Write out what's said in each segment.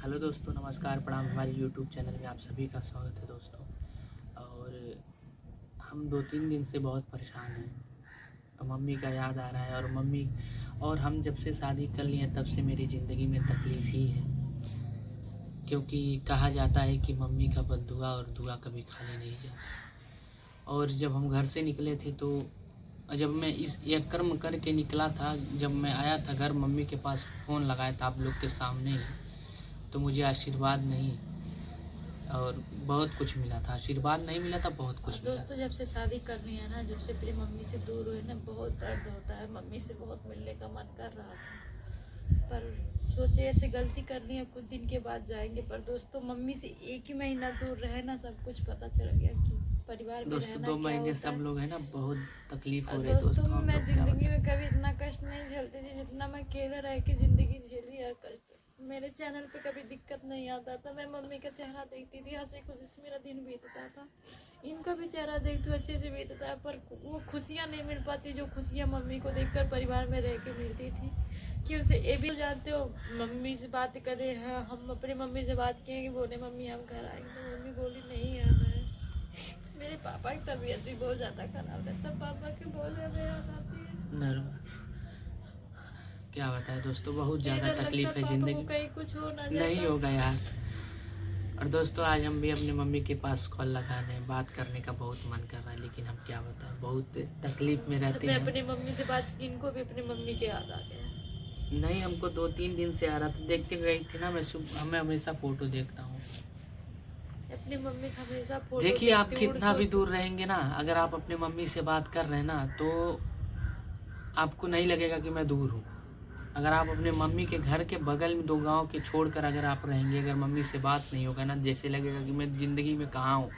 Hello दोस्तों, नमस्कार, प्रणाम। हमारे यूट्यूब चैनल में आप सभी का स्वागत है दोस्तों। और हम 2-3 दिन से बहुत परेशान हैं। मम्मी का याद आ रहा है और हम जब से शादी कर लिए तब से मेरी ज़िंदगी में तकलीफ़ ही है, क्योंकि कहा जाता है कि मम्मी का बद्दुआ और दुआ कभी खाली नहीं जाता। और जब हम घर से निकले थे तो जब मैं ये कर्म करके निकला था, जब मैं आया था घर, मम्मी के पास फ़ोन लगाया था आप लोग के सामने ही, तो मुझे आशीर्वाद नहीं और बहुत कुछ मिला था। आशीर्वाद नहीं मिला था, बहुत कुछ मिला। दोस्तों, जब से शादी कर ली है ना, जब से अपनी मम्मी से दूर हुए ना, बहुत दर्द होता है। मम्मी से बहुत मिलने का मन कर रहा था, पर सोचे ऐसे गलती कर ली है, कुछ दिन के बाद जाएंगे। पर दोस्तों, मम्मी से एक ही महीना दूर रहे ना, सब कुछ पता चल गया कि परिवार में दोस्तों रहना 2 क्या महीने होता सब है। लोग हैं ना, बहुत तकलीफ हो और रही है दोस्तों, दोस्तों। हम मैं लोग क्या जिंदगी में बताएं। कभी इतना कष्ट नहीं झेलती थी जितना मैं अकेले रह के जिंदगी झेली है। कष्ट मेरे चैनल पे कभी दिक्कत नहीं आता था। मैं मम्मी का चेहरा देखती थी, हंसी खुशी से मेरा दिन बीतता था। इनका भी चेहरा देखती हूँ, अच्छे से बीतता है, पर वो खुशियाँ नहीं मिल पाती जो खुशियाँ मम्मी को देखकर परिवार में रह के मिलती थी। कि उसे ये भी जानते हो, मम्मी से बात करें हैं, हम अपनी मम्मी से बात किए कि बोले मम्मी हम घर आएंगे, तो मम्मी बोली नहीं आना है। मेरे पापा की तबीयत भी बहुत ज़्यादा खराब है, तब पापा के बोले में याद आती है। क्या बताएं दोस्तों, बहुत फिर ज़्यादा डर लगता है तकलीफ है पापा को ज़िंदगी। कहीं कुछ हो ना नहीं जाता। होगा यार। और दोस्तों, आज हम भी अपनी मम्मी के पास कॉल लगाने बात करने का बहुत मन कर रहा है, लेकिन हम क्या बताएं, बहुत तकलीफ में रहते मैं हैं। अपनी मम्मी से बात की, इनको भी अपनी मम्मी के याद आ गया। नहीं, हमको 2-3 दिन से आ रहा था, देखते रही थी ना। मैं हमेशा फ़ोटो देखता हूँ। अपनी मम्मी का हमेशा फोटो देखिए, आप देखती हूँ। कितना भी दूर रहेंगे ना, अगर आप अपने मम्मी से बात कर रहे हैं ना, तो आपको नहीं लगेगा कि मैं दूर हूँ। अगर आप अपने मम्मी के घर के बगल में 2 गांव के छोड़कर अगर आप रहेंगे, अगर मम्मी से बात नहीं होगा ना, जैसे लगेगा कि मैं ज़िंदगी में कहाँ हूँ,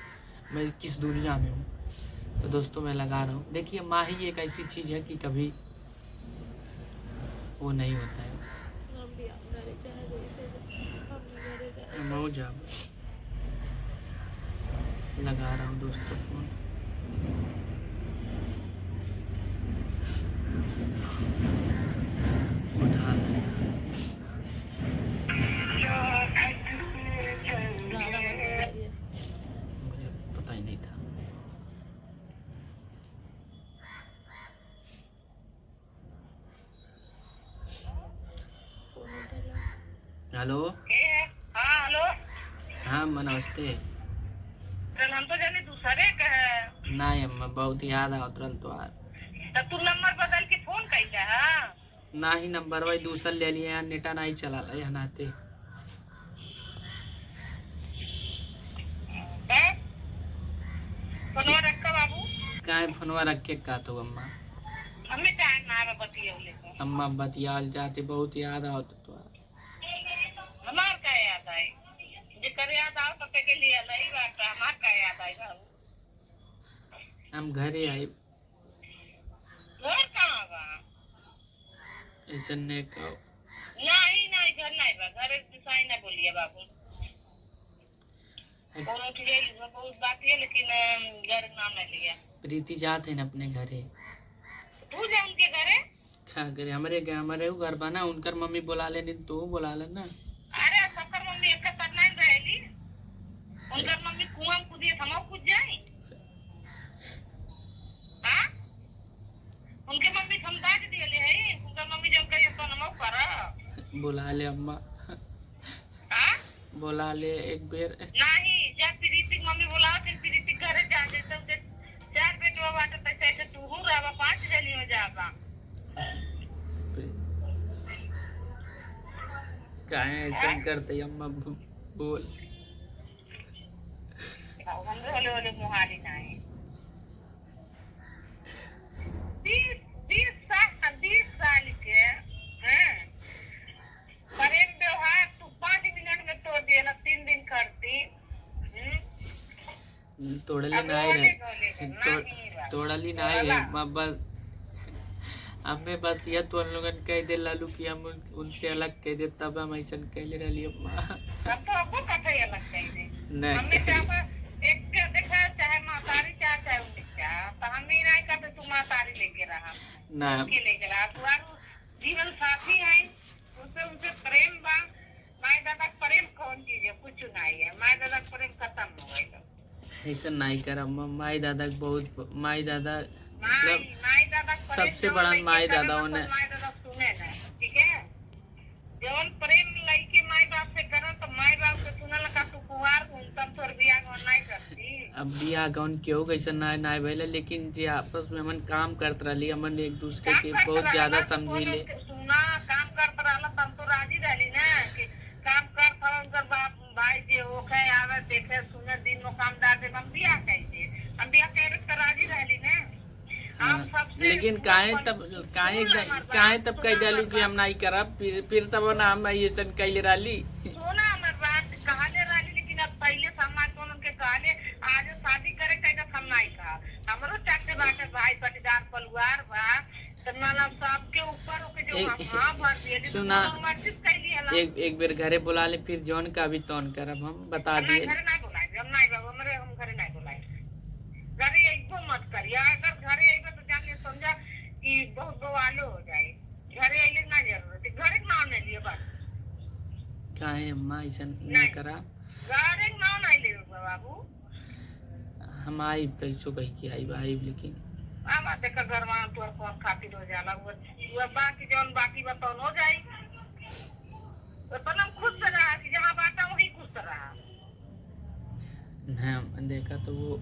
मैं किस दुनिया में हूँ। तो दोस्तों, मैं लगा रहा हूँ। देखिए, माँ ही एक ऐसी चीज़ है कि कभी वो नहीं होता है। हम भी घरे चाहे जैसे हम घरे चाहे मौजा लगा रहा हूँ दोस्तों फ़ोन। उठा लें। गाना बंद हो जाइए। मुझे पता ही नहीं था। फोन उठा लो। हेलो। हाँ हेलो। हाँ अम्मा, नमस्ते। चल हम तो जाने दूसरे का है। नहीं अम्मा, बहुत याद आ तुरंत तो आ। तो तू नंबर बदल के फोन कैला है? ना ही नंबर भाई दूसर ले लिए यार, नेटा नहीं चला यहाँ नाते। हैं? फोनवा रखा बाबू। काहे फोनवा रख के का तो अम्मा। हमें टाइम ना आवे बतियौले को। अम्मा बतियाल जाते, बहुत याद आवत तो। हमार का याद आई। जेकर याद आओ तो के लिए नहीं बात हमार का याद आई बाबू। हम घरे आए। घर कहाँ बा? ऐसा ने कहो। नहीं नहीं घर नहीं बा, घर दिखाई ना बोलिए बाबू। कोनो के लिए बहुत बात है, लेकिन घर नाम नहीं लिया। प्रीति जाते हैं अपने घरे। तू जा उनके घरे। क्या करे, हमारे घर बना, उनकर मम्मी बुला लेनी तो बुला लेना। अरे सबकर मम्मी एक करना ही रहेली। उनकर मम्मी कुआं में कूदिए हम कूद जाए। हाँ? उनके मम्मी क्षमता के दिए ले है, उनका मम्मी जब कहिए तो नमक करा। बुला ले अम्मा। हाँ? बुला ले एक बेर। नहीं, जब प्रीति मम्मी बुलाओ तो प्रीति घरे जा जैसे उनके 4 बेटवा बाटे तैसे ऐसे तू हूँ रहबा 5 जनी हो जाबा। काहे ऐसा करते अम्मा, बोल। हमरे होले होले मुहारी नहीं। 20 साल के हैं? प्रेम व्यवहार तू 5 मिनट में तोड़ दिए ना, 3 दिन करती। तोड़ले अब नहीं बोले रहे। नहीं बा। तोड़ली नहीं है अम्मा, बस हमें बस ये तो उन लोगन कह दे लालू कि हम उनसे अलग कह दे, तब हम ऐसा कहले रही अम्मा। तब तो आपको कथा ये लगता है। नहीं हमने चाहे एक देखा चाहे मातारी चाहे उन्हें तो हम ही नहीं करते, तू मातारी लेके रहा, ना उनके लेके रहा, तू जीवन साथी है, उनसे उनसे प्रेम बा, माई दादा प्रेम नहीं है, माई दादा के प्रेम खत्म हो गई। ऐसा नहीं कर अम्मा, माई दादा के बहुत, माई दादा मतलब माई दादा के प्रेम सबसे जौन बड़ा लइके माई करला दादा तो उन्हें माई दादा सुने ना, ठीक है। जौन प्रेम लइके माई बाप से करन तो माई बाप से सुनल का तू कुंवार हूं तब तोर बियाह गौन नहीं करती। अब बियाह गौन क्यों कैसे ना ना भइले, लेकिन जे आपस में हमन काम करत रहली, हमन एक दूसरे काम के करत बहुत रहला ज्यादा तो समझीले। सुना, काम करत रहला तब तो राजी रहली ना कि काम करत हवन कर बाप भाई जे ओखे आवे देखे सुने दिन में काम दार दे हम बियाह कैसे, हम बियाह करे तो राजी रहली ना। हम सबसे लेकिन काहे तब काहे तब कह दिलू कि हम नहीं करब, फिर तब ना हम ये सन कैले रहली। सोना हमर बात कहले रहली, लेकिन अब पहले समाज को उनके कहले आज शादी करे कैसे हम नहीं कहा। हमरो चाचे बाटे भाई पटीदार परिवार बा तो मतलब सबके ऊपर ओके जो हां भर दिए सुना, मर्जी कैली हला। एक बेर घरे बुला ले, फिर जौन का भी तौन करब, हम बता दिए। घरे नहीं बुलाए, हम नहीं बाबा हमरे हम घरे नहीं बुलाए। घरे अइबो मत करिया, अगर घरे अइबो तो जान ले समझा कि बहुत बवालो हो जाए। घरे अइले ना जरूरत है, घरे के नाम नहीं लिए बस। काहे अम्मा ऐसा नहीं करा, घरे के नाम नहीं लिए बाबू। हम आई कैसो कही कि आई लेकिन आवा देखा घर में तोर कौन खातिर हो जाला, वो बाकी जौन बाकी बताओ हो जाए। तो पलम खुश से रहा कि जहाँ बाटा वही खुश रहा। नहीं देखा तो वो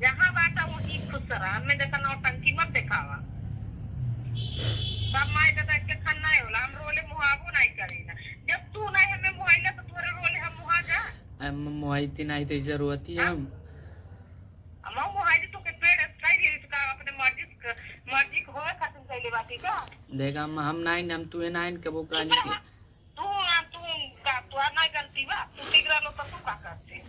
जहाँ बाटा वही खुश रहा, हमने देखा नौटंकी मत दिखावा। सब माई दादा के खन्ना है होला, हम रोले मुहावो नहीं करीना। जब तू नहीं हमें मुहाइला तो तोरे रोले हम मुहा जा। अम्मा मुआइती नहीं तो जरूरत ही हम हम मुहाइली तो के पेड़ कई दी तो का अपने मर्जी को होए खत्म कैले बाती का। देखा अम्मा, हम नहीं, हम तुहे नहीं कबो काली के तू का तू नहीं गलती बा, तू ठीक रहलो तो तू का करते।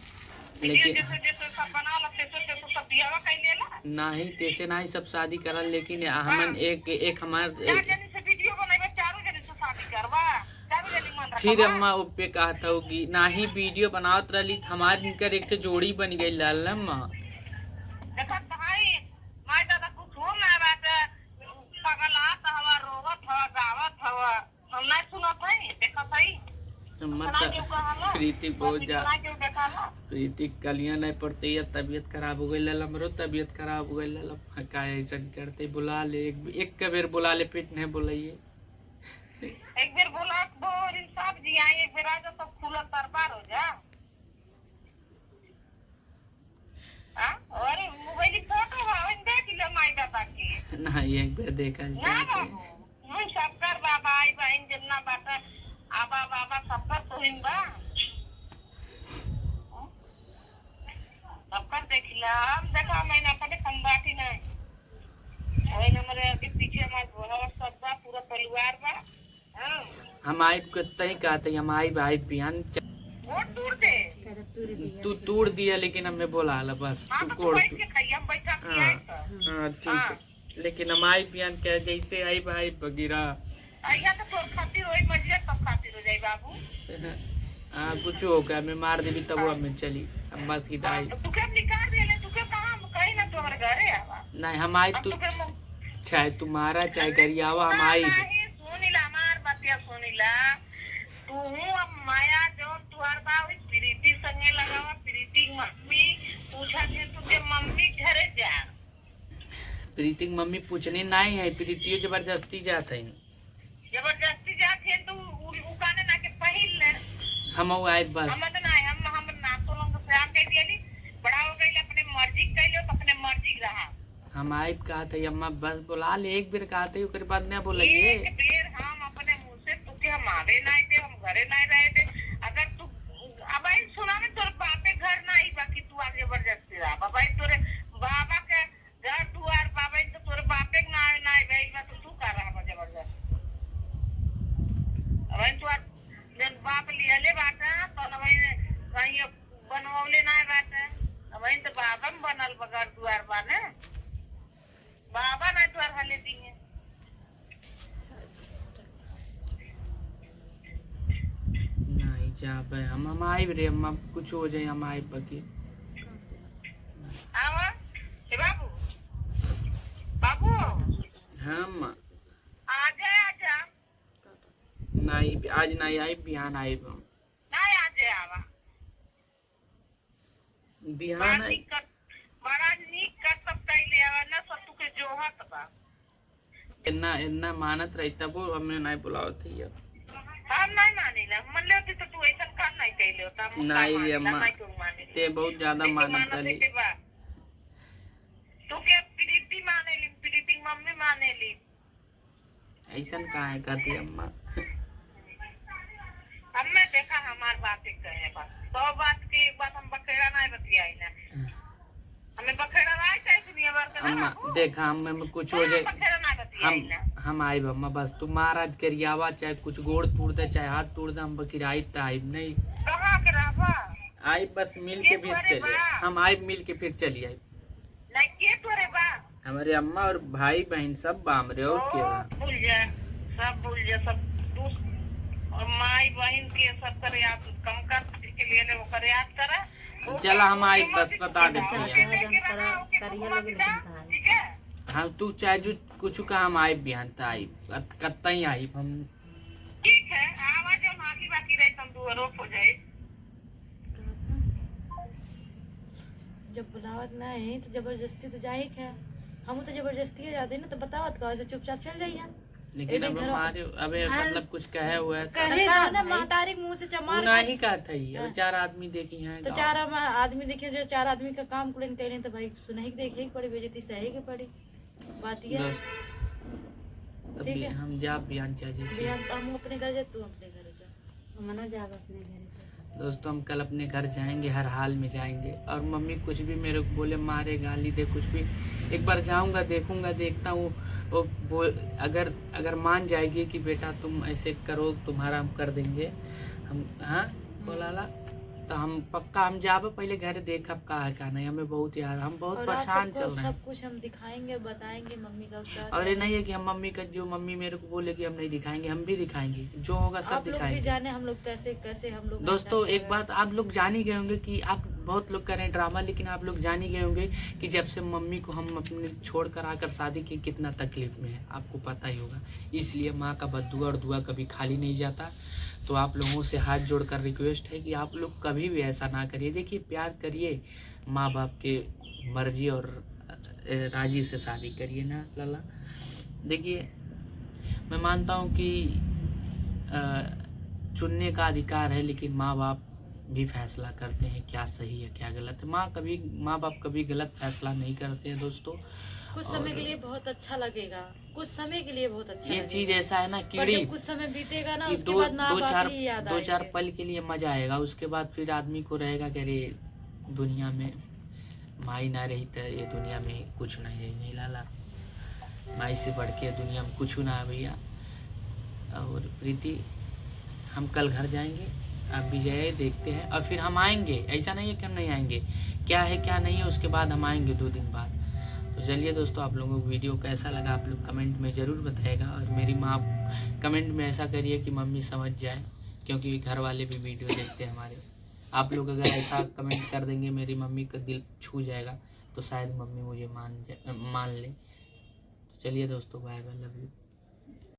लेकिन जैसे जैसे सब बना ला तैसे तो सब बियाह कैले ला। नहीं तैसे नहीं सब शादी करल, लेकिन हमन एक हमार चार जनी से वीडियो बनाइबा, चारों जनी से शादी करवा, चारों जनी मन रखबा। फिर अम्मा उपे कहता होगी ना ही वीडियो बनावत रहली, हमार इनकर एक जोड़ी बन गई लाल अम्मा। देखा भाई माय दादा कुछ हो ना बात पगलात हवा, रोवत हवा, गावत हवा, हम नहीं सुनत है। देखा भाई प्रीति बहुत ज्यादा, प्रीति कलियां नहीं पड़ती है, तबीयत खराब हो गई, हमरो तबीयत खराब हो गई। का ऐसा करते, बुला ले एक का बेर बुला ले, फिर नहीं बुलाइए। एक बेर बोला बोर इंसाफ जी आई, एक बेर आ जा तो फूल तरबार हो जा। और मोबाइल फोटो है देख ले माई दादा की नहीं, एक बेर देखा ना बाबू, हम सबकर बाबा आई बहन जितना बाटा आबा बाबा सबकर तो हिंबा सबकर देखिला। हम देखा मैंने अपने खंबाती नहीं वही हमारे आगे पीछे हमारे बोला सब बा, पूरा परिवार बा। हम आई कतई कहते, हम आई भाई बिहान वोट तोड़ दे, तू तोड़ दिया, लेकिन हमें बोला ला बस हाँ तू तो कोड़ बैठ तू। के खाइए, हम बैठा के आए तो हाँ ठीक है, लेकिन हम आई बिहान कह जैसे आई भाई वगैरह आइया तो तोर खातिर वही मर्जी सब खातिर हो जाए बाबू। हाँ कुछ होगा, मैं मार देवी तब वो हमें चली, हम बस की दाई तू क्या निकाल दे ले, तू क्या कहाँ कहीं ना तुम्हारे घरे आवा। नहीं, हम आई तू चाहे तुम्हारा चाहे करी आवा, हम आई नहीं सुनीला मार बतिया सुनीला तू अब माया जो तुहार बावी प्रीति संगे लगावा, प्रीति मम्मी पूछा के तुझे मम्मी घरे जा। प्रीति की मम्मी पूछने नहीं है, प्रीति जबरदस्ती जाते हैं, जबरदस्ती जाते तू उकाने ना के पहिल ले। हम आए बस, हम तो नहीं, हम ना तो लोग से आप कह दिया नहीं बड़ा हो गई अपने मर्जी कर लो तो अपने मर्जी रहा। हम आए कहा था अम्मा बस बुला ले, एक बेर कहा था उसके बाद नहीं बोलेंगे। एक बेर हम अपने मुंह से तुके हम आवे नहीं दे, हम घरे नहीं रहे दे। अगर तू अब आई सुना में तोर बापे घर ना आई, बाकी तू आगे जबरदस्ती रहा बाबा तोरे बाबा के घर दुआर बाबा तो तोरे बापे ना आई ना भाई मैं तो तू कर रहा जबरदस्ती। अब तू जन बाप लिया ले बात तो न भाई कहीं बनवले ना बात अब तो बाबा में बनल बगर दुआर बाने बाबा ना द्वार हले दिए। नहीं जा भाई, हम आए रे अम्मा, कुछ हो जाए हम आए बाकी। आवा ए बाबू बाबू हम आजा आजा नहीं आज नहीं आई, बिहान आए हम। नहीं आजा बिहान बड़ा नीक कर सकता ही ले आवा ना सब तुके जोहत बा। इतना इतना मानत रही तब हमने नहीं बुलाओ थी यार। हम नहीं मानेला मन ले तो तू ऐसा कर नहीं कैले होता हम नहीं रे मानेला अम्मा, नहीं क्यों माने ते बहुत ज्यादा मानत रही। तू के प्रीति मानेली प्रीति मम्मी मानेली ऐसा कहाँ है कहती अम्मा। हमने देखा हमार बात एक कहे बस तो बात की एक बात हम बखेड़ा नहीं बतियाई ना हमें बखेड़ा नहीं चाहिए दुनिया भर का अम्मा ना देखा हम कुछ हो जाए बखेड़ा नहीं बतियाई ना हम आए अम्मा बस तुम महाराज करियावा चाहे कुछ गोड़ तोड़ दे चाहे हाथ तोड़ दे हम बकीर आई तो आई नहीं कहाँ के रहबा आई बस मिल के फिर चलिए हम आए मिल के फिर चलिए आई नहीं के तोरे बा हमारे अम्मा और भाई बहन सब बाम रहे हो क्या भूल जा सब तू और माई बहन के सब करे याद कम कर के लिए वो करे याद करा चला हम आए बस बता देते हैं ठीक है हाँ तू चाहे जो कुछ का हम आए बिहान तो आई कत्ता ही आई हम ठीक है आवाज और बाकी बाकी रहे तुम दो रोक हो जाए जब बुलावत ना है तो जबरदस्ती तो जाए क्या हम तो जबरदस्ती जाते ना तो बतावत का ऐसे चुपचाप चल जाइए लेकिन अब हमारे अबे मतलब कुछ कहे हुआ है कहे ना महतारी मुंह से चमार नहीं कहता ही अब 4 आदमी देखी हैं तो 4 आदमी देखे जो 4 आदमी का काम कुलन करें तो भाई सुनही के देखे पड़ी बेइज्जती सही के पड़ी बात ये है ठीक है हम जा बिहान चाहिए बिहान तो हम अपने घर जा तू अपने घर जा मना जा अपने घर दोस्तों हम कल अपने घर जाएंगे हर हाल में जाएंगे और मम्मी कुछ भी मेरे को बोले मारे गाली दे कुछ भी एक बार जाऊंगा देखूंगा देखता हूँ वो अगर मान जाएगी कि बेटा तुम ऐसे करो तुम्हारा हम कर देंगे हम हाँ बोला तो हम पक्का हम जाबे पहले घर देखब का है का नहीं हमें बहुत याद हम बहुत परेशान चल रहे हैं सब कुछ हम दिखाएंगे बताएंगे मम्मी का क्या और ये नहीं है कि हम मम्मी का जो मम्मी मेरे को बोलेगी हम नहीं दिखाएंगे हम भी दिखाएंगे जो होगा सब आप लोग दिखाएंगे भी जाने हम लोग कैसे कैसे हम लोग दोस्तों एक बात आप लोग जान ही गए होंगे कि आप बहुत लोग कर रहे हैं ड्रामा लेकिन आप लोग जान ही गए होंगे कि जब से मम्मी को हम अपने छोड़ कर आकर शादी की कितना तकलीफ में है आपको पता ही होगा इसलिए माँ का बद्दुआ और दुआ कभी खाली नहीं जाता तो आप लोगों से हाथ जोड़कर रिक्वेस्ट है कि आप लोग कभी भी ऐसा ना करिए देखिए प्यार करिए माँ बाप के मर्जी और राजी से शादी करिए ना लाला देखिए मैं मानता हूँ कि चुनने का अधिकार है लेकिन माँ बाप भी फैसला करते हैं क्या सही है क्या गलत है माँ बाप कभी गलत फैसला नहीं करते हैं दोस्तों कुछ समय के लिए बहुत अच्छा लगेगा कुछ समय के लिए बहुत अच्छा ये चीज ऐसा है ना कीड़ी कुछ समय बीतेगा ना कि उसके बाद माँ बाप ही याद दो चार पल के लिए मजा आएगा उसके बाद फिर आदमी को रहेगा कि अरे दुनिया में माई ना रही तो ये दुनिया में कुछ नहीं रही नहीं लाला माई से बढ़ के दुनिया में कुछ ना है भैया और प्रीति हम कल घर जाएंगे आप भी जाइए देखते हैं और फिर हम आएंगे ऐसा नहीं है कि हम नहीं आएंगे क्या है क्या नहीं है उसके बाद हम आएंगे 2 दिन बाद तो चलिए दोस्तों आप लोगों को वीडियो कैसा लगा आप लोग कमेंट में ज़रूर बताइएगा और मेरी माँ कमेंट में ऐसा करिए कि मम्मी समझ जाए क्योंकि घर वाले भी वीडियो देखते हैं हमारे आप लोग अगर ऐसा कमेंट कर देंगे मेरी मम्मी का दिल छू जाएगा तो शायद मम्मी मुझे मान ले तो चलिए दोस्तों बाय बाय लव यू।